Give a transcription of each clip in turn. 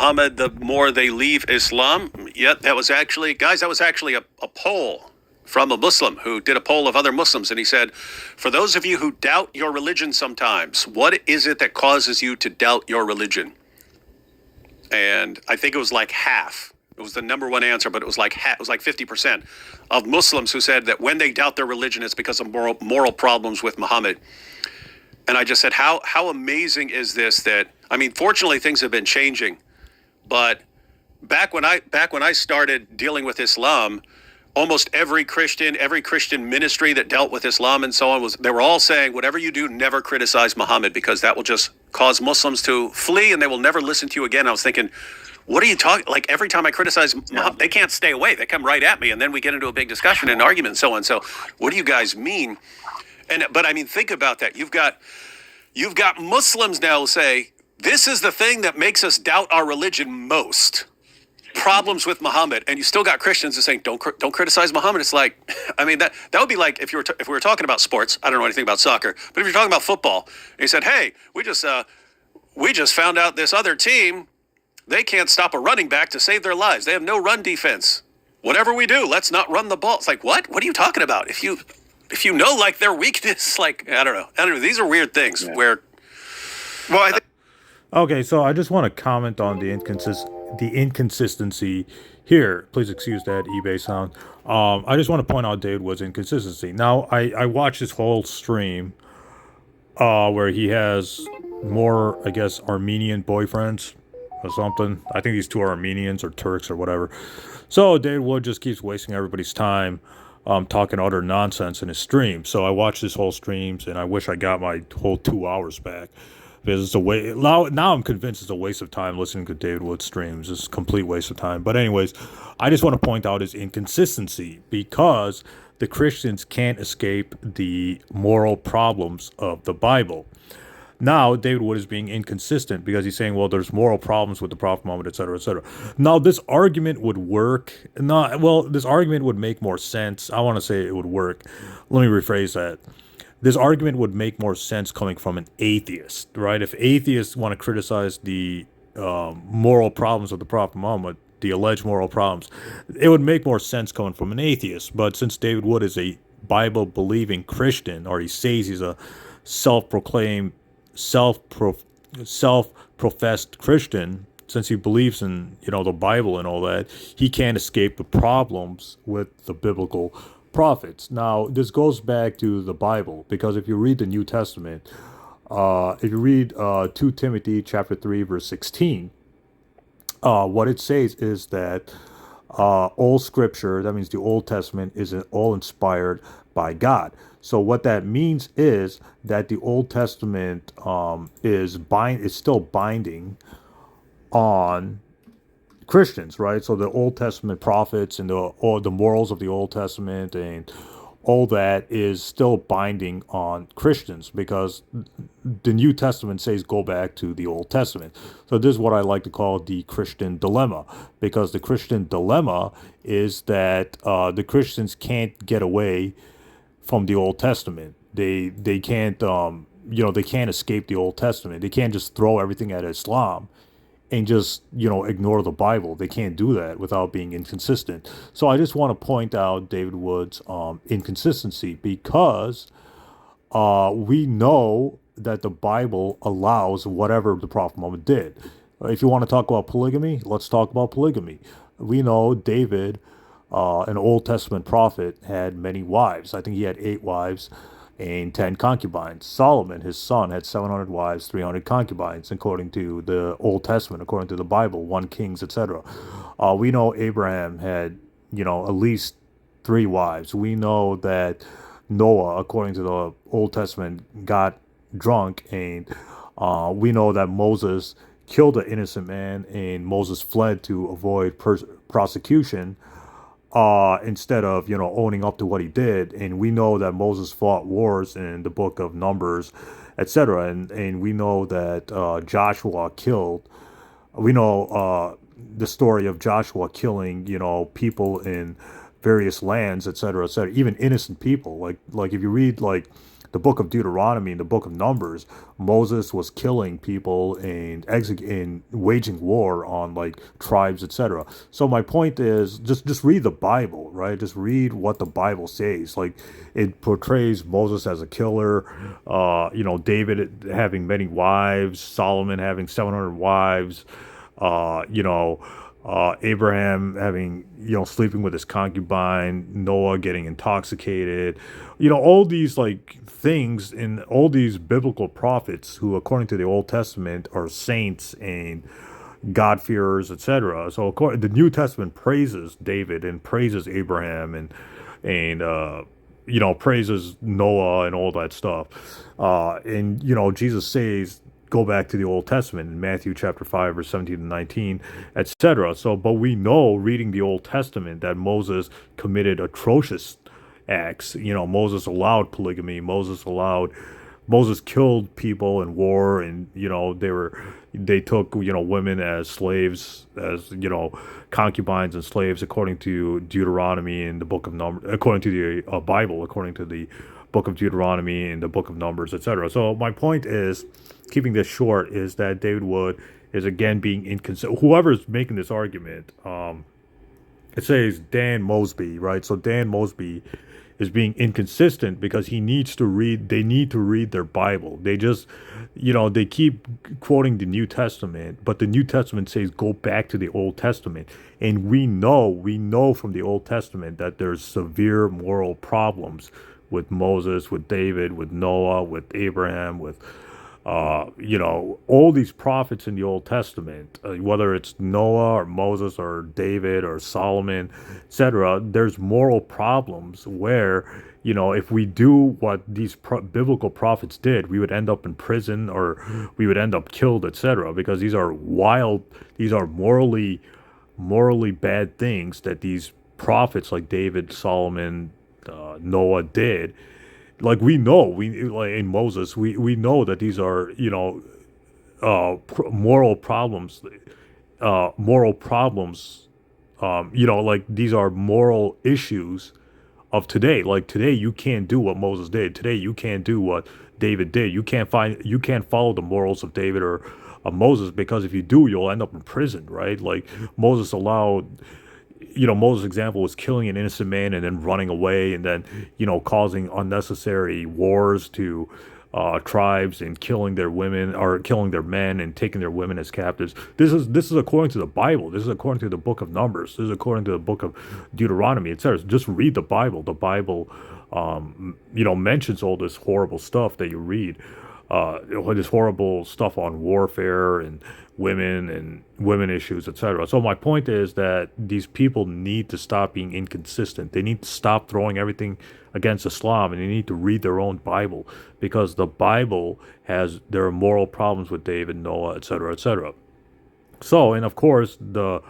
Muhammad, the more they leave Islam. Yet that was actually, guys, that was actually a poll from a Muslim who did a poll of other Muslims. And he said, for those of you who doubt your religion sometimes, what is it that causes you to doubt your religion? And I think it was like half. It was the number one answer, but it was like 50% of Muslims who said that when they doubt their religion, it's because of moral problems with Muhammad. And I just said, how amazing is this? That, I mean, fortunately, things have been changing. But back when I started dealing with Islam, almost every Christian ministry that dealt with Islam and so on, they were all saying, whatever you do, never criticize Muhammad, because that will just cause Muslims to flee and they will never listen to you again. I was thinking, what are you talking? Like, every time I criticize Muhammad, they can't stay away. They come right at me, and then we get into a big discussion and argument and so on. So what do you guys mean? But I mean, think about that. You've got Muslims now say, this is the thing that makes us doubt our religion most. Problems with Muhammad. And you still got Christians that saying, don't criticize Muhammad. It's like, I mean, that would be like if we were talking about sports. I don't know anything about soccer, but if you're talking about football, and you said, hey, we just found out this other team, they can't stop a running back to save their lives. They have no run defense. Whatever we do, let's not run the ball. It's like, what? What are you talking about? If you know, like, their weakness, like, I don't know. These are weird things where. Well, Okay, so I just want to comment on the inconsistency here. Please excuse that eBay sound. I just want to point out David Woods' inconsistency. Now, I watched this whole stream where he has more, I guess, Armenian boyfriends or something. I think these two are Armenians or Turks or whatever. So David Wood just keeps wasting everybody's time talking utter nonsense in his stream. So I watched his whole streams, and I wish I got my whole 2 hours back. Because it's a waste. Now I'm convinced it's a waste of time listening to David Wood streams. It's a complete waste of time. But anyways, I just want to point out his inconsistency, because the Christians can't escape the moral problems of the Bible. Now, David Wood is being inconsistent because he's saying, well, there's moral problems with the Prophet Muhammad, etc., etc. Now, this argument would work. This argument would make more sense. I want to say it would work. Let me rephrase that. This argument would make more sense coming from an atheist, right? If atheists want to criticize the moral problems of the Prophet Muhammad, the alleged moral problems, it would make more sense coming from an atheist. But since David Wood is a Bible-believing Christian, or he says he's a self-proclaimed, self-professed Christian, since he believes in, the Bible and all that, he can't escape the problems with the biblical prophets. Now, this goes back to the Bible, because if you read the New Testament, if you read 2 Timothy chapter 3, verse 16, what it says is that all scripture, that means the Old Testament, is all inspired by God. So what that means is that the Old Testament is still binding on Christians, right? So the Old Testament prophets and all the morals of the Old Testament and all that is still binding on Christians, because the New Testament says go back to the Old Testament. So this is what I like to call the Christian dilemma, because the Christian dilemma is that the Christians can't get away from the Old Testament. They can't they can't escape the Old Testament. They can't just throw everything at Islam and just, ignore the Bible. They can't do that without being inconsistent. So I just want to point out David Wood's inconsistency, because we know that the Bible allows whatever the Prophet Muhammad did. If you want to talk about polygamy, let's talk about polygamy. We know David, an Old Testament prophet, had many wives. I think he had 8 wives and 10 concubines. Solomon, his son, had 700 wives, 300 concubines, according to the Old Testament, according to the Bible, 1 Kings, etc. We know Abraham had, at least 3 wives. We know that Noah, according to the Old Testament, got drunk, and we know that Moses killed an innocent man, and Moses fled to avoid prosecution. Instead of, owning up to what he did. And we know that Moses fought wars in the book of Numbers, etc. And we know that Joshua killed. We know the story of Joshua killing, people in various lands, etc., etc., even innocent people. Like if you read, like, the book of Deuteronomy and the book of Numbers, Moses was killing people and waging war on like tribes, etc. So my point is just read the Bible, right? Just read what the Bible says. Like it portrays Moses as a killer, David having many wives, Solomon having 700 wives, uh, you know, Abraham having, sleeping with his concubine, Noah getting intoxicated, all these like things in all these biblical prophets who, according to the Old Testament, are saints and God-fearers, etc. So the New Testament praises David and praises Abraham and praises Noah and all that stuff. And Jesus says, go back to the Old Testament in Matthew chapter 5, verse 17 to 19, etc. So, but we know reading the Old Testament that Moses committed atrocious acts. Moses allowed polygamy. Moses killed people in war, and they took women as slaves, as concubines and slaves, according to Deuteronomy and the book of Numbers, according to the Bible, according to the book of Deuteronomy and the book of Numbers, etc. So my point is, keeping this short, is that David Wood is again being inconsistent. Whoever's making this argument, it says Dan Mosby, right? So Dan Mosby is being inconsistent because they need to read their Bible. They just, they keep quoting the New Testament, but the New Testament says go back to the Old Testament. And we know from the Old Testament that there's severe moral problems with Moses, with David, with Noah, with Abraham, with all these prophets in the Old Testament, whether it's Noah or Moses or David or Solomon, etc., there's moral problems where, if we do what these biblical prophets did, we would end up in prison or we would end up killed, etc., because these are morally bad things that these prophets like David, Solomon, Noah did. Like like in Moses, we know that these are moral problems, like these are moral issues of today. Like today, you can't do what Moses did. Today, you can't do what David did. You can't follow the morals of David or of Moses, because if you do, you'll end up in prison, right? Like Moses' example was killing an innocent man and then running away and then, causing unnecessary wars to tribes and killing their women or killing their men and taking their women as captives. This is according to the Bible. This is according to the book of Numbers. This is according to the book of Deuteronomy. It says just read the Bible. The Bible, mentions all this horrible stuff that you read. This horrible stuff on warfare and women issues, etc. So my point is that these people need to stop being inconsistent. They need to stop throwing everything against Islam, and they need to read their own Bible, because the Bible there are moral problems with David, Noah, etc., etc. So, and of course, the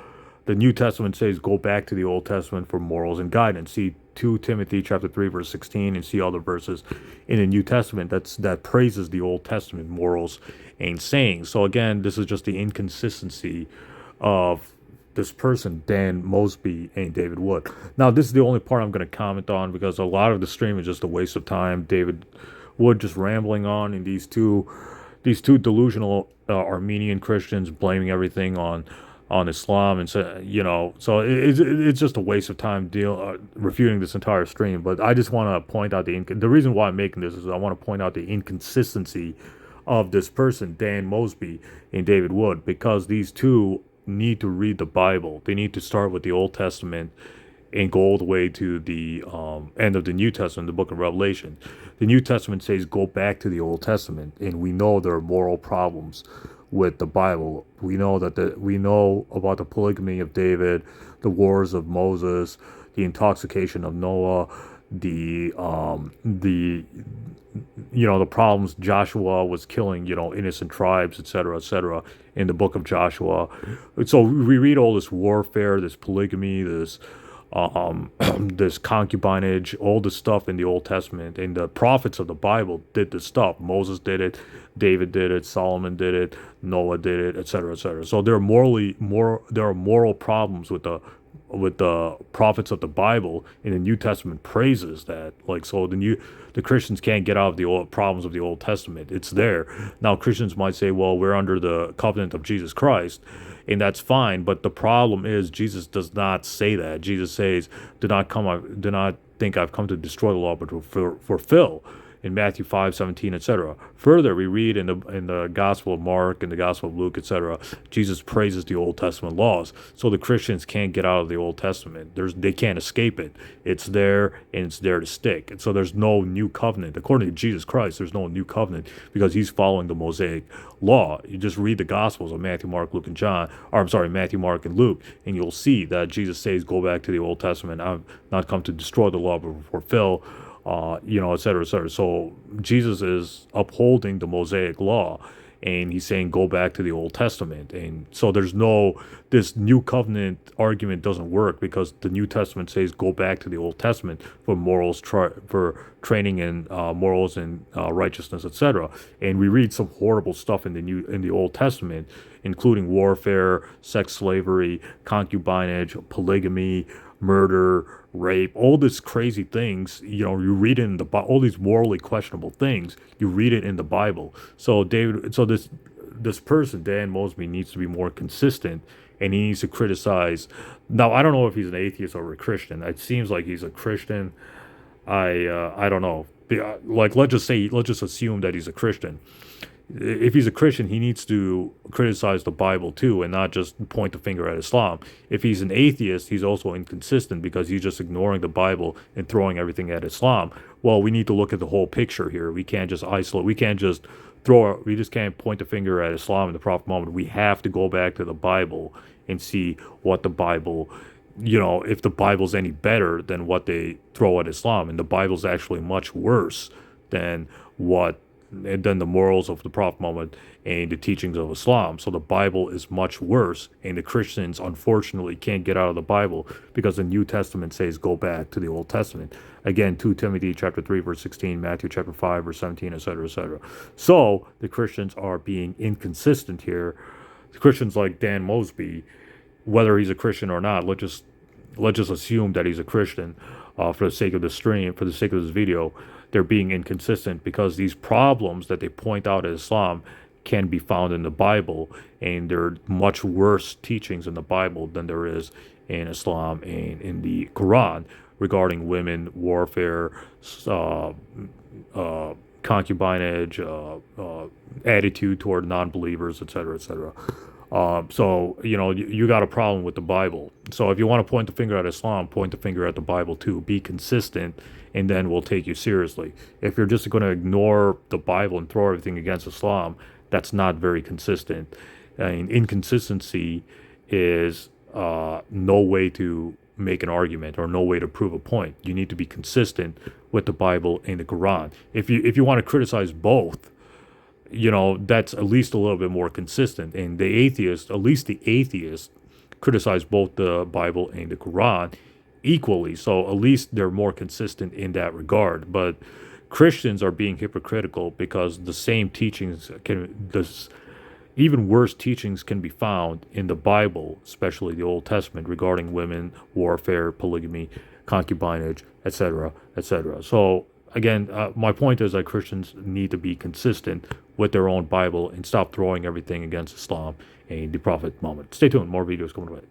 New Testament says go back to the Old Testament for morals and guidance. See 2 Timothy chapter 3 verse 16, and see other verses in the New Testament that praises the Old Testament morals and sayings. So again, this is just the inconsistency of this person, Dan Mosby and David Wood. Now, this is the only part I'm going to comment on, because a lot of the stream is just a waste of time. David Wood just rambling on, and these two delusional Armenian Christians blaming everything on Islam, and so it's just a waste of time refuting this entire stream. But I just want to point out the reason why I'm making this is I want to point out the inconsistency of this person, Dan Mosby and David Wood, because these two need to read the Bible. They need to start with the Old Testament and go all the way to the end of the New Testament, the book of Revelation. The New Testament says go back to the Old Testament, and we know there are moral problems with the Bible. We know we know about the polygamy of David, the wars of Moses, the intoxication of Noah, the problems Joshua was killing, innocent tribes, etc., in the book of Joshua. So we read all this warfare, this polygamy, this this concubinage, all this stuff in the Old Testament, and the prophets of the Bible did this stuff. Moses did it, David did it, Solomon did it, Noah did it, etc., etc. So there are moral problems with the with the prophets of the Bible, and the New Testament praises that. Like, so the Christians can't get out of the old problems of the Old Testament. It's there. Now Christians might say, well, we're under the covenant of Jesus Christ, and that's fine. But the problem is Jesus does not say that. Jesus says, do not think I've come to destroy the law, but to fulfill, in Matthew 5:17, etc. Further, we read in the Gospel of Mark and the Gospel of Luke, etc., Jesus praises the Old Testament laws. So the Christians can't get out of the Old Testament. They can't escape it. It's there, and it's there to stick. And so there's no new covenant. According to Jesus Christ, there's no new covenant because he's following the Mosaic law. You just read the Gospels of Matthew, Mark, Luke, and John, or I'm sorry, Matthew, Mark, and Luke, and you'll see that Jesus says, go back to the Old Testament. I've not come to destroy the law, but fulfill, et cetera, et cetera. So Jesus is upholding the Mosaic law, and he's saying go back to the Old Testament. And so this new covenant argument doesn't work because the New Testament says go back to the Old Testament for morals, for training in morals and righteousness, etc. And we read some horrible stuff in the Old Testament, including warfare, sex slavery, concubinage, polygamy, murder, rape, all these crazy things. You read it in all these morally questionable things. You read it in the Bible. So this person, Dan Mosby, needs to be more consistent, and he needs to criticize. Now, I don't know if he's an atheist or a Christian. It seems like he's a Christian. I don't know. Like, let's just assume that he's a Christian. If he's a Christian, he needs to criticize the Bible too, and not just point the finger at Islam. If he's an atheist, he's also inconsistent because he's just ignoring the Bible and throwing everything at Islam. Well, we need to look at the whole picture here. We can't just isolate. We just can't point the finger at Islam in the Prophet Muhammad. We have to go back to the Bible and see what the Bible, if the Bible's any better than what they throw at Islam. And the Bible's actually much worse than the morals of the Prophet Muhammad and the teachings of Islam. So the Bible is much worse, and the Christians unfortunately can't get out of the Bible because the New Testament says go back to the Old Testament. Again, 2 Timothy chapter 3 verse 16, Matthew chapter 5 verse 17, etc., etc. So the Christians are being inconsistent here. The Christians like Dan Mosby, whether he's a Christian or not, let's just assume that he's a Christian for the sake of the stream, for the sake of this video. They're being inconsistent because these problems that they point out at Islam can be found in the Bible, and there are much worse teachings in the Bible than there is in Islam and in the Quran regarding women, warfare, concubinage, attitude toward non-believers, etc., etc. So you got a problem with the Bible. So if you want to point the finger at Islam, point the finger at the Bible too. Be consistent, and then we'll take you seriously. If you're just going to ignore the Bible and throw everything against Islam, that's not very consistent. And inconsistency is no way to make an argument or no way to prove a point. You need to be consistent with the Bible and the Quran. If you want to criticize both, that's at least a little bit more consistent. And at least the atheists, criticize both the Bible and the Quran equally. So at least they're more consistent in that regard. But Christians are being hypocritical because the same teachings even worse teachings can be found in the Bible, especially the Old Testament, regarding women, warfare, polygamy, concubinage, etc., etc. So again, my point is that Christians need to be consistent with their own Bible and stop throwing everything against Islam and the Prophet Muhammad. Stay tuned. More videos coming away.